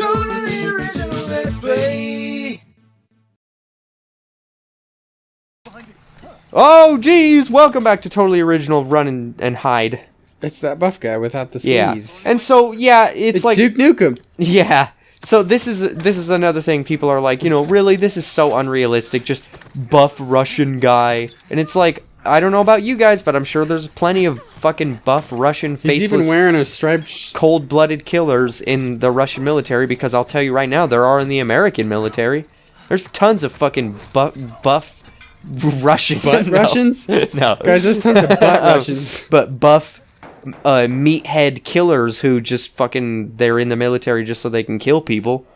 totally original Let's Play. Oh, geez. Welcome back to Totally Original Run and Hide. It's that buff guy without the sleeves. And so, yeah, it's like... Duke Nukem. Yeah. So this is another thing. People are like, really, this is so unrealistic. Just buff Russian guy. And it's like, I don't know about you guys, but I'm sure there's plenty of fucking buff Russian faceless... He's even wearing a striped... cold-blooded killers in the Russian military, because I'll tell you right now, there are in the American military. There's tons of fucking buff Russian... Butt Russians? No. Guys, there's tons of butt Russians. But buff... meathead killers who just fucking, they're in the military just so they can kill people.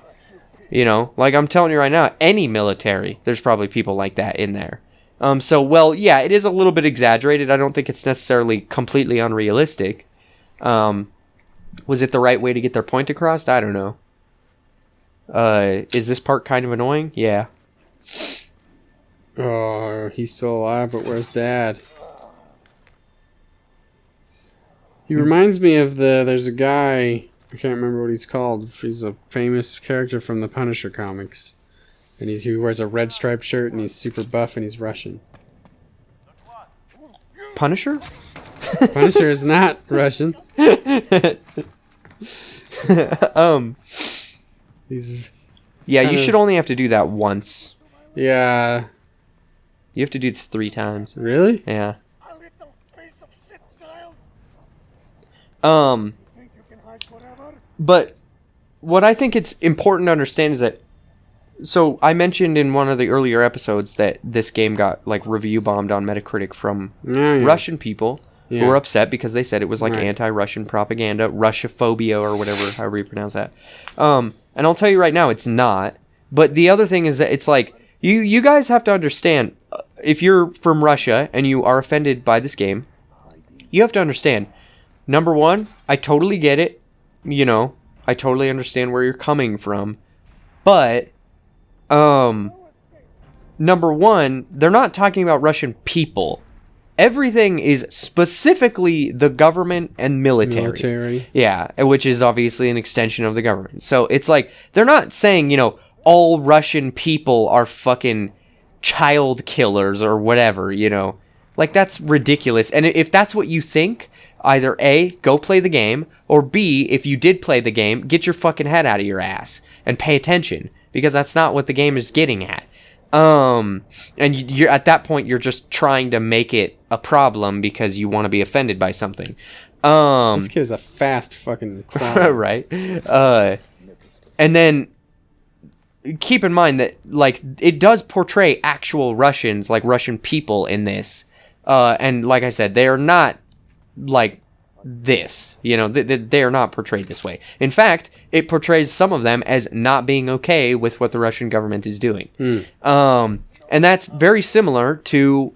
Like I'm telling you right now, any military, there's probably people like that in there. So, well, yeah, it is a little bit exaggerated. I don't think it's necessarily completely unrealistic. Was it the right way to get their point across? I don't know. Is this part kind of annoying? Yeah. Oh, he's still alive, but where's Dad? He reminds me of there's a guy, I can't remember what he's called. He's a famous character from the Punisher comics. And he wears a red striped shirt and he's super buff and he's Russian. Punisher? Punisher is not Russian. He's... Yeah, you should only have to do that once. Yeah. You have to do this 3 times. Really? Yeah. But what I think it's important to understand is that, so I mentioned in one of the earlier episodes that this game got like review bombed on Metacritic from Russian people who were upset because they said it was like anti-Russian propaganda, Russophobia or whatever, however you pronounce that. And I'll tell you right now, it's not. But the other thing is that it's like, you guys have to understand, if you're from Russia and you are offended by this game, you have to understand, number one, I totally get it. I totally understand where you're coming from. But, number one, they're not talking about Russian people. Everything is specifically the government and military. Yeah, which is obviously an extension of the government. So it's like, they're not saying, all Russian people are fucking child killers or whatever, Like, that's ridiculous. And if that's what you think... Either A, go play the game, or B, if you did play the game, get your fucking head out of your ass and pay attention, because that's not what the game is getting at. And you're at that point, you're just trying to make it a problem because you want to be offended by something. This kid is a fast fucking clown. Right. And then keep in mind that like it does portray actual Russians, like Russian people in this. And like I said, they are not like this, they are not portrayed this way. In fact, it portrays some of them as not being okay with what the Russian government is doing. And that's very similar to,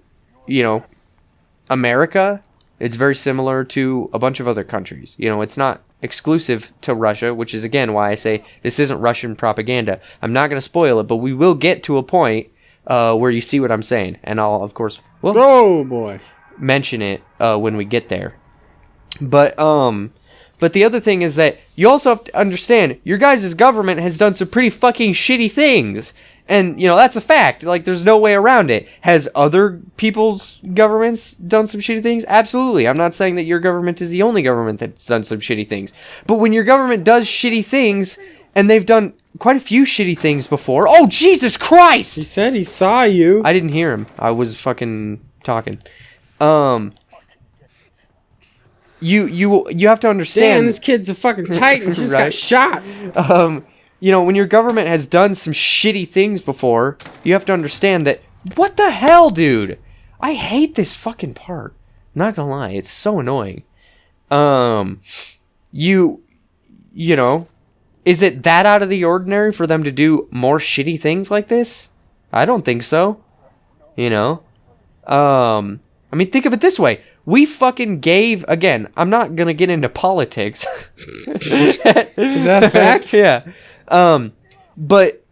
America. It's very similar to a bunch of other countries. It's not exclusive to Russia, which is again why I say this isn't Russian propaganda. I'm not going to spoil it, but we will get to a point where you see what I'm saying, and I'll of course mention it when we get there. But the other thing is that you also have to understand your guys' government has done some pretty fucking shitty things. And, that's a fact. Like, there's no way around it. Has other people's governments done some shitty things? Absolutely. I'm not saying that your government is the only government that's done some shitty things. But when your government does shitty things, and they've done quite a few shitty things before... Oh, Jesus Christ! He said he saw you. I didn't hear him. I was fucking talking. You have to understand... Damn, this kid's a fucking titan. She just got shot. When your government has done some shitty things before, you have to understand that... What the hell, dude? I hate this fucking part. I'm not gonna lie, it's so annoying. Is it that out of the ordinary for them to do more shitty things like this? I don't think so. I mean, think of it this way. We fucking gave, again, I'm not going to get into politics. Is that a fact? Yeah. But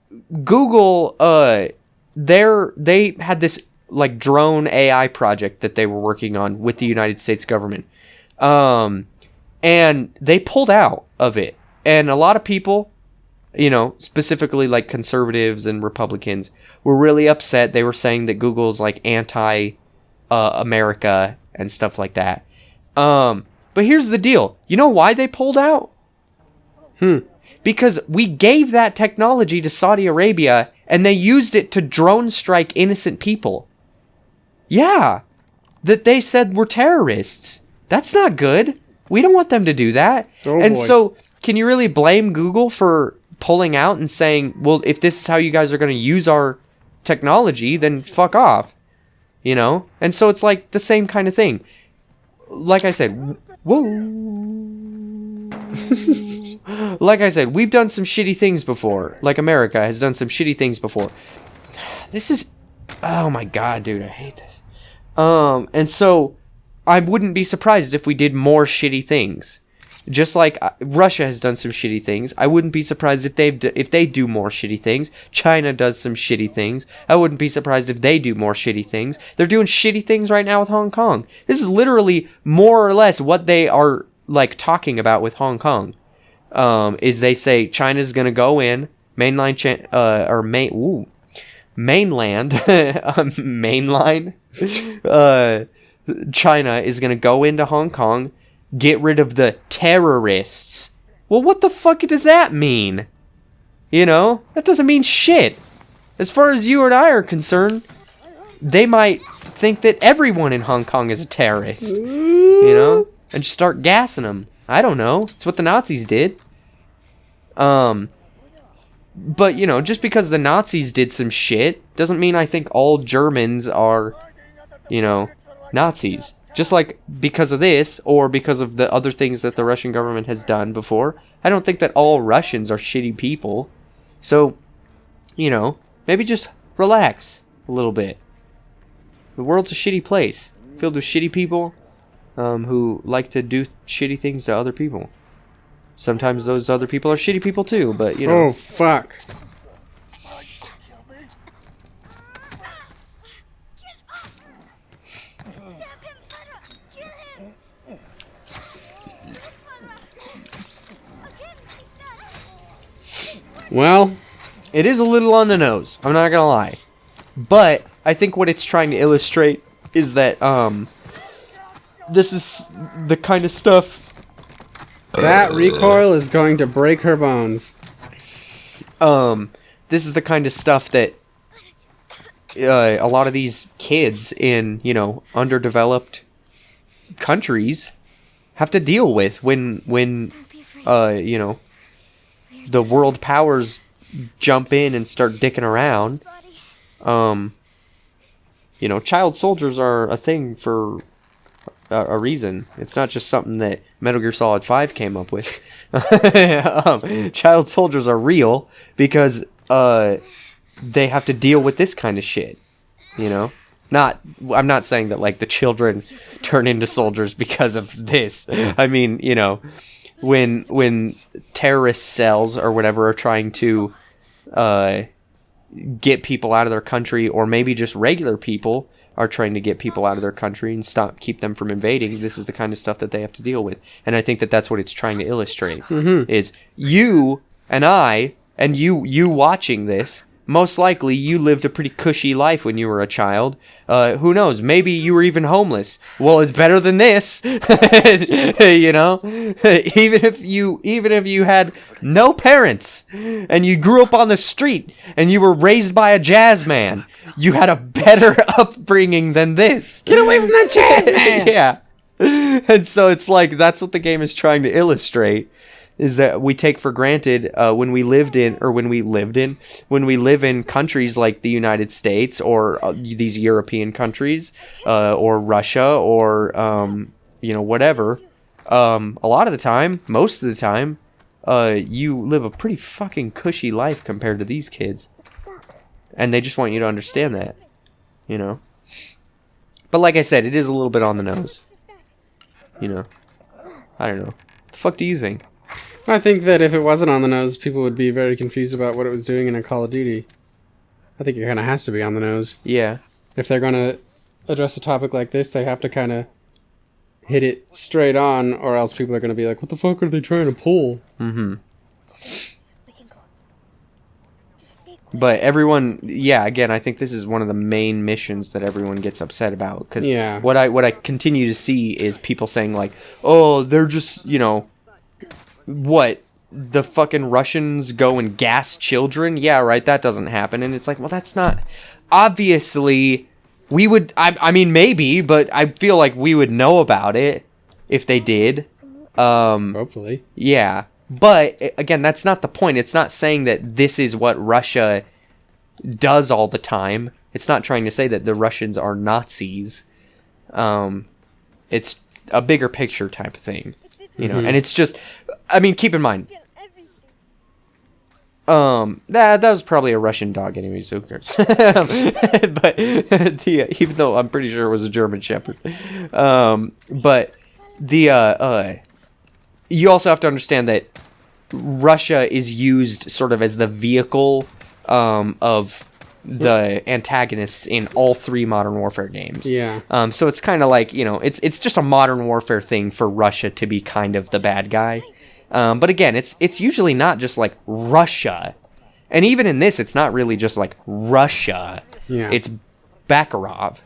Google, they had this like drone AI project that they were working on with the United States government. And they pulled out of it. And a lot of people you know, specifically like conservatives and Republicans were really upset. They were saying that Google's like anti-America and stuff like that. But here's the deal. You know why they pulled out? Because we gave that technology to Saudi Arabia and they used it to drone strike innocent people. Yeah. That they said were terrorists. That's not good. We don't want them to do that. So, can you really blame Google for pulling out and saying, well, if this is how you guys are going to use our technology, then fuck off. You know? And so it's like the same kind of thing. Like I said, like I said, we've done some shitty things before. Like America has done some shitty things before. This is... Oh my god, dude, I hate this. And so I wouldn't be surprised if we did more shitty things. Just like Russia has done some shitty things. I wouldn't be surprised if they do more shitty things. China does some shitty things. I wouldn't be surprised if they do more shitty things. They're doing shitty things right now with Hong Kong. This is literally more or less what they are like talking about with Hong Kong. Is they say China's gonna go in mainland mainline. China is gonna go into Hong Kong. Get rid of the terrorists. Well, what the fuck does that mean? You know? That doesn't mean shit. As far as you and I are concerned, they might think that everyone in Hong Kong is a terrorist. You know? And just start gassing them. I don't know. It's what the Nazis did. But, you know, just because the Nazis did some shit doesn't mean I think all Germans are, you know, Nazis. Just like because of this, or because of the other things that the Russian government has done before, I don't think that all Russians are shitty people. So, you know, maybe just relax a little bit. The world's a shitty place, filled with shitty people who like to do shitty things to other people. Sometimes those other people are shitty people too, but, you know. Oh, fuck. Well, it is a little on the nose. I'm not gonna lie, but I think what it's trying to illustrate is that this is the kind of stuff. That recoil is going to break her bones. This is the kind of stuff that a lot of these kids in, you know, underdeveloped countries have to deal with when you know, the world powers jump in and start dicking around. You know, child soldiers are a thing for a reason. It's not just something that Metal Gear Solid 5 came up with. Child soldiers are real because they have to deal with this kind of shit. You know? I'm not saying that like the children turn into soldiers because of this. I mean, you know, when terrorist cells or whatever are trying to get people out of their country, or maybe just regular people are trying to get people out of their country and keep them from invading, this is the kind of stuff that they have to deal with. And I think that that's what it's trying to illustrate. Is you and I and you watching this, most likely you lived a pretty cushy life when you were a child. Who knows? Maybe you were even homeless. Well, it's better than this. You know? Even if you had no parents and you grew up on the street and you were raised by a Jazzman, you had a better upbringing than this. Get away from that Jazzman! Yeah. And so it's like, that's what the game is trying to illustrate. Is that we take for granted when we live in countries like the United States or these European countries or Russia or you know, whatever. A lot of the time, most of the time, you live a pretty fucking cushy life compared to these kids, and they just want you to understand that, you know. But like I said, it is a little bit on the nose. You know, I don't know. What the fuck do you think? I think that if it wasn't on the nose, people would be very confused about what it was doing in a Call of Duty. I think it kind of has to be on the nose. Yeah. If they're going to address a topic like this, they have to kind of hit it straight on, or else people are going to be like, what the fuck are they trying to pull? But everyone, yeah, again, I think this is one of the main missions that everyone gets upset about. Because what I continue to see is people saying, like, oh, they're just, you know, what? The fucking Russians go and gas children? Yeah, right, that doesn't happen. And it's like, well, that's not... Obviously, we would... I mean, maybe, but I feel like we would know about it if they did. Hopefully. Yeah. But, again, that's not the point. It's not saying that this is what Russia does all the time. It's not trying to say that the Russians are Nazis. It's a bigger picture type of thing. You know, and it's just... I mean, keep in mind... that was probably a Russian dog anyway, so who cares? But, even though I'm pretty sure it was a German Shepherd. But, you also have to understand that Russia is used sort of as the vehicle of the antagonists in all 3 Modern Warfare games. Yeah. So it's kind of like, you know, it's just a Modern Warfare thing for Russia to be kind of the bad guy. But again, it's usually not just like Russia. And even in this, it's not really just like Russia. Yeah. It's Bakarov,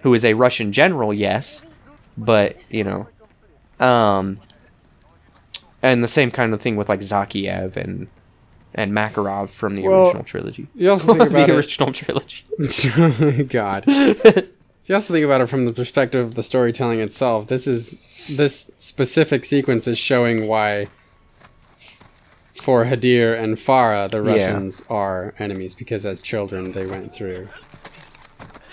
who is a Russian general, yes, but, you know, and the same kind of thing with like Zakiev and Makarov from the original trilogy. You also think about the original trilogy. God. You also think about it from the perspective of the storytelling itself. This specific sequence is showing why, for Hadir and Farah, the Russians are enemies, because as children they went through.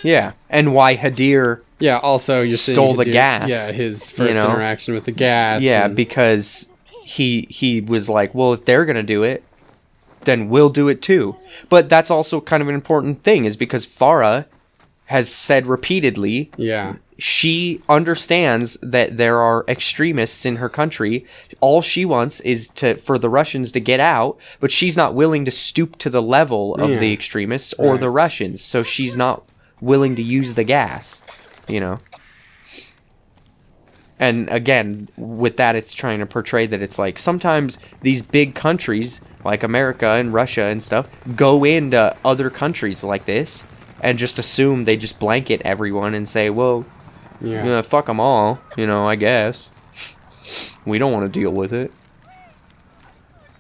Yeah, and why Hadir also you stole the gas. Yeah, his first interaction with the gas. Yeah, because he was like, well, if they're going to do it, then we'll do it too. But that's also kind of an important thing, is because Farah has said repeatedly, she understands that there are extremists in her country. All she wants is for the Russians to get out, but she's not willing to stoop to the level of the extremists or the Russians, so she's not willing to use the gas, you know. And again, with that, it's trying to portray that it's like sometimes these big countries like America and Russia and stuff go into other countries like this and just assume, they just blanket everyone and say, well, fuck them all, you know, I guess. We don't want to deal with it.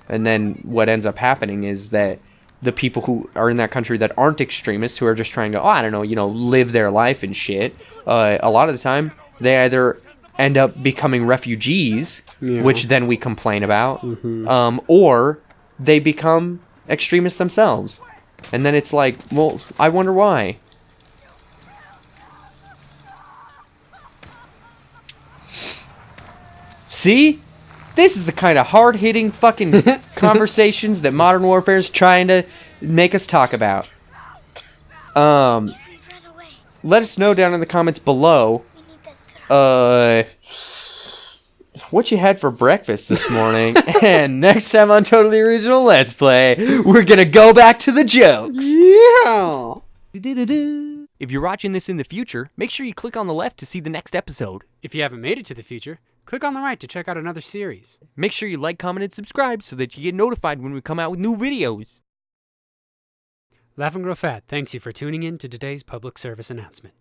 And then what ends up happening is that the people who are in that country that aren't extremists, who are just trying to, I don't know, you know, live their life and shit, a lot of the time, they either end up becoming refugees, which then we complain about, or they become extremists themselves. And then it's like, well, I wonder why. See? This is the kind of hard-hitting fucking conversations that Modern Warfare is trying to make us talk about. Let us know down in the comments below what you had for breakfast this morning. And next time on Totally Original Let's Play, we're gonna go back to the jokes. Yeah! If you're watching this in the future, make sure you click on the left to see the next episode. If you haven't made it to the future, click on the right to check out another series. Make sure you like, comment, and subscribe so that you get notified when we come out with new videos. LaughNGrowFat thanks you for tuning in to today's public service announcement.